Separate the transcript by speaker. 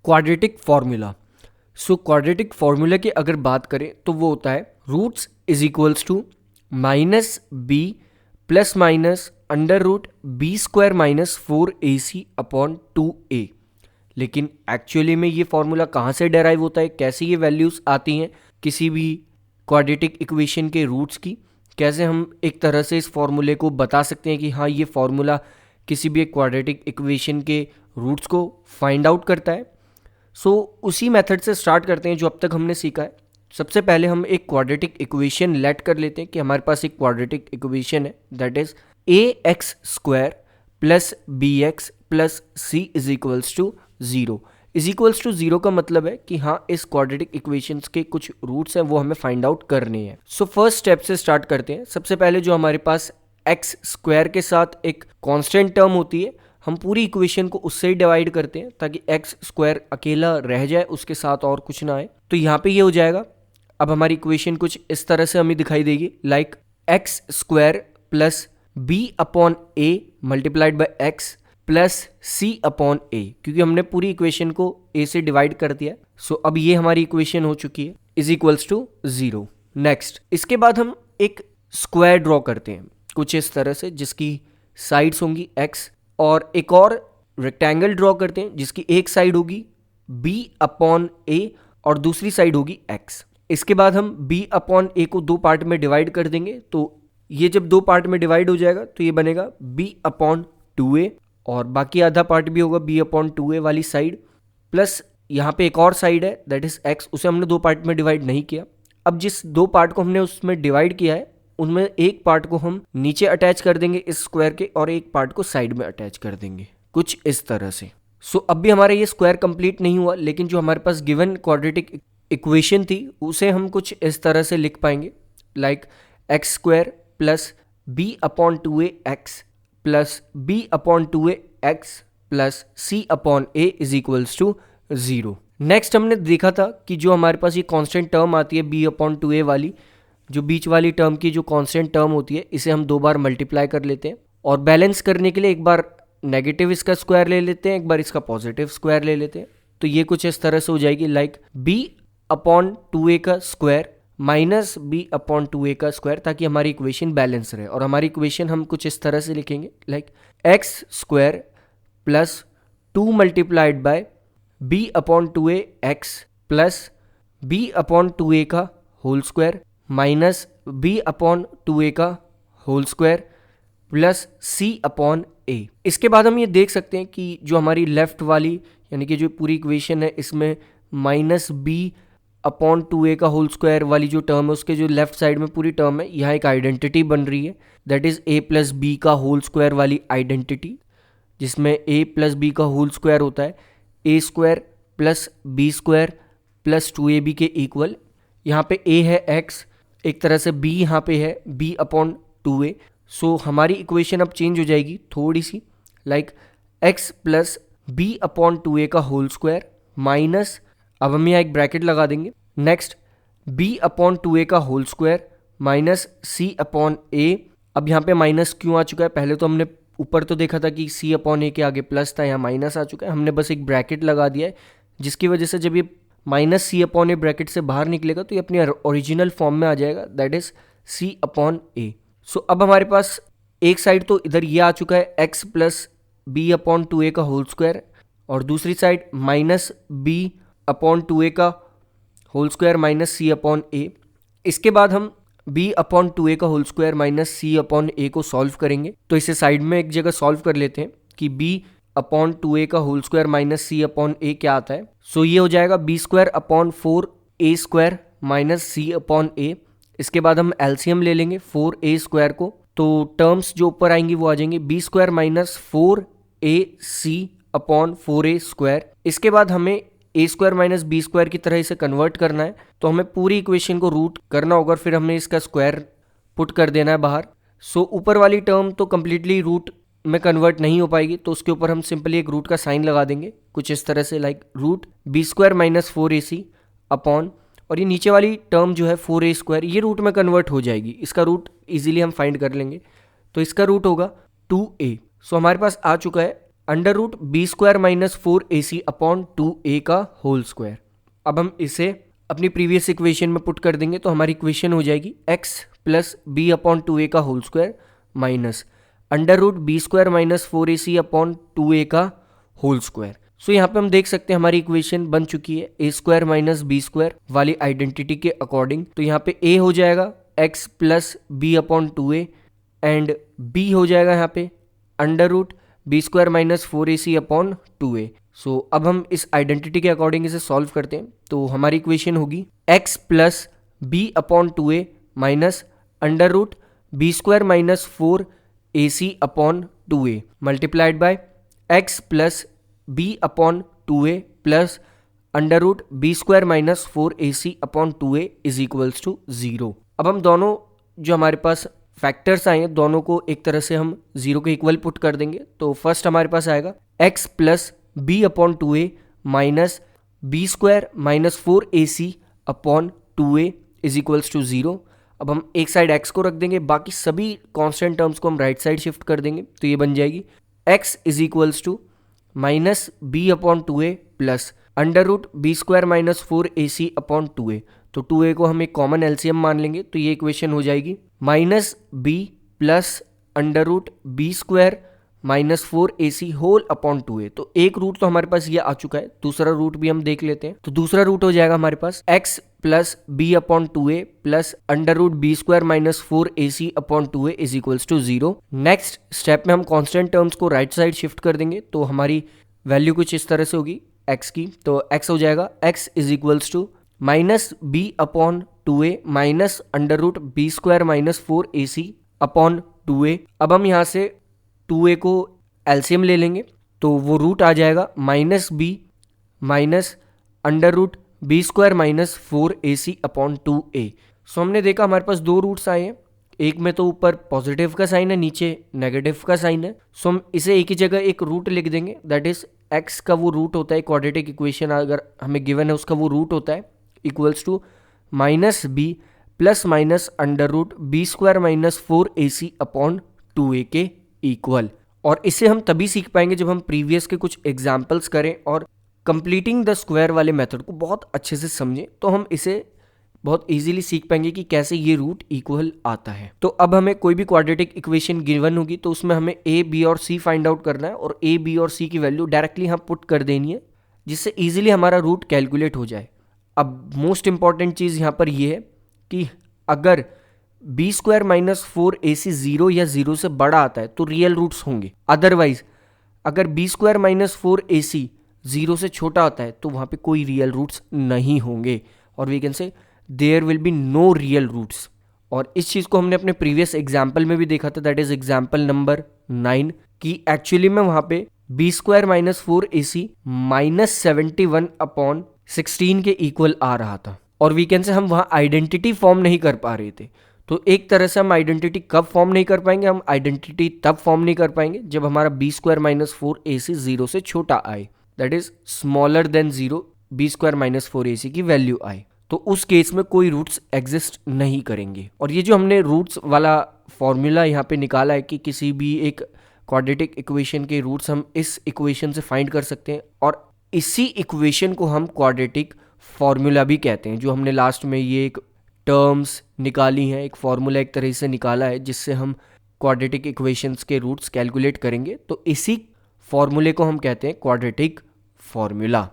Speaker 1: Quadratic formula. So quadratic formula की अगर बात करें तो वो होता है roots is equals to minus b plus minus under root b square minus 4ac upon 2a। लेकिन एक्चुअली में ये फार्मूला कहाँ से डेराइव होता है, कैसे ये वैल्यूज़ आती हैं किसी भी क्वाड्रेटिक इक्वेशन के रूट्स की, कैसे हम एक तरह से इस फार्मूले को बता सकते हैं कि हाँ ये फार्मूला किसी भी एक क्वाड्रेटिक इक्वेशन के रूट्स को फाइंड आउट करता है। सो उसी मेथड से स्टार्ट करते हैं जो अब तक हमने सीखा है। सबसे पहले हम एक क्वाड्रेटिक इक्वेशन लेट कर लेते हैं कि हमारे पास एक क्वाड्रेटिक इक्वेशन है, that is a x square plus b x plus c is equals to 0। Is equals to 0 का मतलब है कि हाँ इस क्वाड्रेटिक इक्वेशंस के कुछ रूट्स हैं वो हमें फाइंड आउट करने हैं। सो फर्स्ट स्टेप से स्टार्ट करते हैं। सबसे पहले जो हमारे पास एक्स स्क्वायर के साथ एक कांस्टेंट टर्म होती है, हम पूरी इक्वेशन को उससे ही डिवाइड करते हैं ताकि एक्स स्क्वायर अकेला रह जाए, उसके साथ और कुछ ना आए। तो यहाँ पे ये हो जाएगा। अब हमारी इक्वेशन कुछ इस तरह से हमें दिखाई देगी, like x square plus b upon a multiplied by x plus c upon a, क्योंकि हमने पूरी इक्वेशन को ए से डिवाइड कर दिया। सो अब ये हमारी इक्वेशन हो चुकी है इज इक्वल्स टू 0। नेक्स्ट इसके बाद हम एक स्क्वायर ड्रॉ करते हैं कुछ इस तरह से, जिसकी साइड्स होंगी x, और एक और रेक्टेंगल ड्रॉ करते हैं जिसकी एक साइड होगी b अपॉन a और दूसरी साइड होगी x। इसके बाद हम b अपॉन a को दो पार्ट में डिवाइड कर देंगे। तो ये जब दो पार्ट में डिवाइड हो जाएगा तो ये बनेगा b अपॉन 2a, और बाकी आधा पार्ट भी होगा b अपॉन 2a वाली साइड, प्लस यहाँ पे एक और साइड है दैट इज x, उसे हमने दो पार्ट में डिवाइड नहीं किया। अब जिस दो पार्ट को हमने उसमें डिवाइड किया है उनमें एक पार्ट को हम नीचे अटैच कर देंगे इस स्क्वायर के, और एक पार्ट को साइड में अटैच कर देंगे कुछ इस तरह से। सो अब भी हमारा ये स्क्वायर कंप्लीट नहीं हुआ, लेकिन जो हमारे पास गिवन क्वाड्रेटिक इक्वेशन थी उसे हम कुछ इस तरह से लिख पाएंगे, like x square plus b upon 2a x plus b upon 2a x plus c upon a is equals to 0। Next हमने देखा था कि जो हमारे पास ये कांस्टेंट टर्म आती है b अपॉन 2a वाली, जो बीच वाली टर्म की जो कांस्टेंट टर्म होती है, इसे हम दो बार मल्टीप्लाई कर लेते हैं, और बैलेंस करने के लिए एक बार नेगेटिव इसका स्क्वायर ले लेते हैं, एक बार इसका पॉजिटिव स्क्वायर ले लेते हैं। तो ये कुछ इस तरह से हो जाएगी, लाइक b अपॉन 2a का square minus b upon 2a का स्क्वायर, ताकि हमारी इक्वेशन बैलेंस रहे। और हमारी इक्वेशन हम कुछ इस तरह से लिखेंगे, like x square plus 2 multiplied by b upon 2a x plus b upon 2a का whole square minus b upon 2a का whole square plus c upon a। इसके बाद हम ये देख सकते हैं कि जो हमारी लेफ्ट वाली यानी कि जो पूरी इक्वेशन है इसमें माइनस b अपॉन 2a का होल स्क्वायर वाली जो टर्म है उसके जो लेफ्ट साइड में पूरी टर्म है, यहाँ एक आइडेंटिटी बन रही है, that is a plus b का होल स्क्वायर वाली आइडेंटिटी, जिसमें a प्लस बी का होल स्क्वायर होता है a square plus b square plus 2ab के इक्वल। यहाँ पे a है x, एक तरह से b यहाँ पे है b अपॉन 2a। सो हमारी इक्वेशन अब चेंज हो जाएगी थोड़ी सी, like x plus b upon 2a का होल स्क्वायर माइनस, अब हम यहाँ एक ब्रैकेट लगा देंगे, नेक्स्ट b अपॉन 2a का whole square minus c upon a। अब यहाँ पे माइनस क्यों आ चुका है, पहले तो हमने ऊपर तो देखा था कि c अपॉन a के आगे प्लस था, यहाँ माइनस आ चुका है। हमने बस एक ब्रैकेट लगा दिया है जिसकी वजह से जब ये minus c upon A bracket से बाहर निकलेगा तो ये अपनी ओरिजिनल फॉर्म में आ जाएगा, दैट इज सी अपॉन ए। सो अब हमारे पास एक साइड तो इधर ये आ चुका है x plus b upon 2a का होल स्क्वायर, और दूसरी side minus b upon 2a का whole square minus c upon a. इसके बाद हम b अपॉन 2a का whole square minus c upon ए को सॉल्व करेंगे। तो इसे साइड में एक जगह सॉल्व कर लेते हैं कि b अपॉन 2a का whole square minus c upon a क्या आता है। सो ये हो जाएगा b square upon 4a square minus c upon a. इसके बाद हम एलसीएम ले लेंगे 4a स्क्वायर को, तो टर्म्स जो ऊपर आएंगी वो आ जाएंगे b square minus 4ac upon 4a square. इसके बाद हमें a square minus b square की तरह इसे कन्वर्ट करना है, तो हमें पूरी इक्वेशन को रूट करना होगा, फिर हमें इसका स्क्वायर पुट कर देना है बाहर। सो ऊपर वाली टर्म तो कम्प्लीटली रूट में कन्वर्ट नहीं हो पाएगी, तो उसके ऊपर हम सिंपली एक रूट का साइन लगा देंगे कुछ इस तरह से, like root b square minus 4ac upon, और ये नीचे वाली टर्म जो है 4a स्क्वायर ये रूट में कन्वर्ट हो जाएगी, इसका रूट इजीली हम फाइंड कर लेंगे, तो इसका रूट होगा 2a। सो हमारे पास आ चुका है under root b square minus 4ac upon 2a का होल स्क्वायर। अब हम इसे अपनी प्रीवियस इक्वेशन में पुट कर देंगे तो हमारी इक्वेशन हो जाएगी x plus b upon 2a का whole square minus under root b square minus 4ac upon 2a का होल स्क्वायर। सो यहाँ पे हम देख सकते हैं हमारी इक्वेशन बन चुकी है a square minus b square वाली आइडेंटिटी के अकॉर्डिंग। तो यहाँ पे a हो जाएगा x plus b upon 2a and b हो जाएगा यहाँ पे under root b square minus 4ac upon 2a। So अब हम इस आइडेंटिटी के अकॉर्डिंग इसे सॉल्व करते हैं तो हमारी इक्वेशन होगी x plus b upon 2a minus under root b square minus 4ac upon 2a multiplied by x plus b upon 2a plus under root b square minus 4ac upon 2a is equals to 0। अब हम दोनों जो हमारे पास factors आए हैं दोनों को एक तरह से हम 0 के इक्वल पुट कर देंगे। तो फर्स्ट हमारे पास आएगा x plus b upon 2a minus b square minus 4ac upon 2a is equals to 0। अब हम एक साइड x को रख देंगे, बाकी सभी कांस्टेंट टर्म्स को हम राइट साइड शिफ्ट कर देंगे तो ये बन जाएगी x is equals to minus b upon 2a plus under root b square minus 4ac upon 2a। तो 2a को हम एक कॉमन एलसीएम मान लेंगे तो ये इक्वेशन हो जाएगी minus b plus under root b square minus 4ac whole upon 2a। तो एक रूट तो हमारे पास ये आ चुका है, दूसरा रूट भी हम देख लेते हैं। तो दूसरा रूट हो जाएगा हमारे पास x plus b upon 2a plus under root b square minus 4ac upon 2a is equals to 0। Next step में हम कांस्टेंट टर्म्स को राइट साइड शिफ्ट कर देंगे तो हमारी वैल्यू कुछ इस तरह से होगी x की। तो x हो जाएगा x is equals to minus b upon 2a minus under root b square minus 4ac upon 2a। अब हम यहाँ से 2a को एलसीएम ले लेंगे तो वो रूट आ जाएगा minus b minus under root b square minus 4ac upon 2a। So हमने देखा हमारे पास दो रूट्स आए हैं, एक में तो ऊपर पॉजिटिव का साइन है नीचे नेगेटिव का साइन है। सो हम इसे एक ही जगह एक रूट लिख देंगे दैट इज x का वो रूट होता है क्वाड्रेटिक इक्वेशन अगर हमें गिवन है उसका वो रूट होता है equals to minus b plus minus under root b square minus 4ac upon 2a के इक्वल। और इसे हम तभी सीख पाएंगे जब हम प्रीवियस के कुछ एग्जाम्पल्स करें और कंप्लीटिंग द स्क्वायर वाले मेथड को बहुत अच्छे से समझें तो हम इसे बहुत इजीली सीख पाएंगे कि कैसे ये रूट इक्वल आता है। तो अब हमें कोई भी क्वाड्रेटिक इक्वेशन गिवन होगी तो उसमें हमें a b और c फाइंड आउट करना है और a b और c की वैल्यू डायरेक्टली हम पुट कर देनी है जिससे इजीली हमारा रूट कैलकुलेट हो जाए। अब मोस्ट इंपॉर्टेंट चीज़ यहाँ पर यह है कि अगर बी स्क्वायर माइनस 4ac 0 या 0 से बड़ा आता है तो रियल रूट्स होंगे, अदरवाइज अगर बी स्क्वायर माइनस 4ac 0 से छोटा आता है तो वहाँ पे कोई रियल रूट्स नहीं होंगे और we can say there will be no real roots. और इस चीज़ को हमने अपने प्रीवियस एग्जाम्पल में भी देखा था दैट इज एग्जाम्पल नंबर 9 कि एक्चुअली में वहाँ पे b square minus 4ac minus 71 upon 16 के इक्वल आ रहा था और वी कैन से हम वहाँ आइडेंटिटी फॉर्म नहीं कर पा रहे थे। तो एक तरह से हम आइडेंटिटी कब फॉर्म नहीं कर पाएंगे, हम आइडेंटिटी तब फॉर्म नहीं कर पाएंगे जब हमारा बी स्क्वायर माइनस 4ac 0 से छोटा आए that is smaller than 0 b square minus 4ac की वैल्यू आए। तो उस केस में कोई रूट्स एग्जिस्ट नहीं करेंगे। और ये जो हमने रूट्स वाला फॉर्मूला यहाँ पे निकाला है कि किसी भी एक क्वाड्रेटिक इक्वेशन के रूट्स हम इस इक्वेशन से फाइंड कर सकते हैं और इसी इक्वेशन को हम क्वाड्रेटिक फॉर्मूला भी कहते हैं। जो हमने लास्ट में ये एक टर्म्स निकाली हैं, एक फॉर्मूला एक तरह से निकाला है जिससे हम क्वाड्रेटिक इक्वेशंस के रूट्स कैलकुलेट करेंगे, तो इसी फॉर्मूले को हम कहते हैं क्वाड्रेटिक फॉर्मूला।